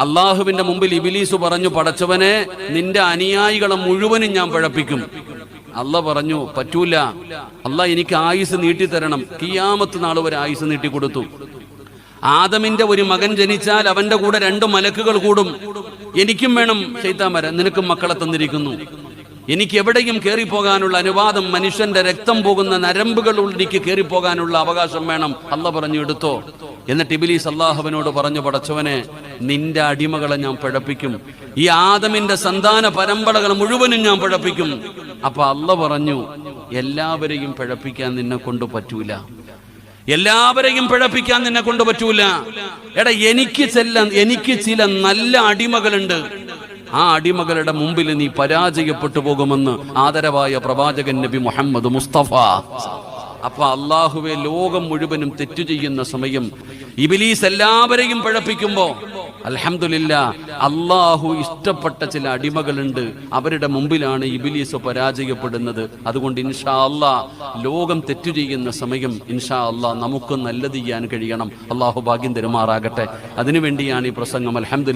അള്ളാഹുവിന്റെ മുമ്പിൽ ഇബ്ലീസ് പറഞ്ഞു, പടച്ചവനെ നിന്റെ അനുയായികളെ മുഴുവനും ഞാൻ പിഴപ്പിക്കും. അള്ളാഹ് പറഞ്ഞു, പറ്റൂല, അള്ളാഹ് എനിക്ക് ആയുസ് നീട്ടിത്തരണം. ഖിയാമത്ത് നാൾ വരെ ആയുസ് നീട്ടിക്കൊടുത്തു. ആദമിന്റെ ഒരു മകൻ ജനിച്ചാൽ അവന്റെ കൂടെ 2 മലക്കുകൾ കൂടും. എനിക്കും വേണം ശൈത്താൻ വരാൻ, നിനക്കും മക്കളെ തന്നിരിക്കുന്നു. എനിക്ക് എവിടെയും കയറിപ്പോകാനുള്ള അനുവാദം, മനുഷ്യന്റെ രക്തം പോകുന്ന നരമ്പുകളിലേക്ക് കയറിപ്പോകാനുള്ള അവകാശം വേണം. അള്ളാഹ് പറഞ്ഞു, എടുത്തോ. എന്നിട്ട് ഇബ്ലീസ് അള്ളാഹുവിനോട് പറഞ്ഞു, പടച്ചവനെ നിന്റെ അടിമകളെ ഞാൻ പിഴപ്പിക്കും, ഈ ആദമിന്റെ സന്താന പരമ്പരകൾ മുഴുവനും ഞാൻ പിഴപ്പിക്കും. അപ്പൊ അള്ളാഹ് പറഞ്ഞു, എല്ലാവരെയും പിഴപ്പിക്കാൻ നിന്നെ കൊണ്ട് പറ്റൂല, എല്ലാവരെയും പിഴപ്പിക്കാൻ നിന്നെ കൊണ്ട് പറ്റൂല. എടാ, എനിക്ക് ചില നല്ല അടിമകളുണ്ട്, ആ അടിമകളുടെ മുമ്പിൽ നീ പരാജയപ്പെട്ടു പോകുമെന്ന് ആദരവായ പ്രവാചകൻ നബി മുഹമ്മദ് മുസ്തഫ. അപ്പൊ അള്ളാഹുവെ, ലോകം മുഴുവനും തെറ്റു ചെയ്യുന്ന സമയം ഇബ്ലീസ് എല്ലാവരെയും പിഴപ്പിക്കുമ്പോ അൽഹംദുലില്ലാഹ് അള്ളാഹു ഇഷ്ടപ്പെട്ട ചില അടിമകളുണ്ട്, അവരുടെ മുമ്പിലാണ് ഇബ്ലീസ് പരാജയപ്പെടുന്നത്. അതുകൊണ്ട് ഇൻഷാ അല്ലാഹ് ലോകം തെറ്റു ചെയ്യുന്ന സമയം ഇൻഷാ അല്ലാഹ് നമുക്ക് നല്ലത് ചെയ്യാൻ കഴിയണം. അള്ളാഹു ഭാഗ്യം തരുമാറാകട്ടെ. അതിനുവേണ്ടിയാണ് ഈ പ്രസംഗം. അൽഹംദുലില്ലാഹ്.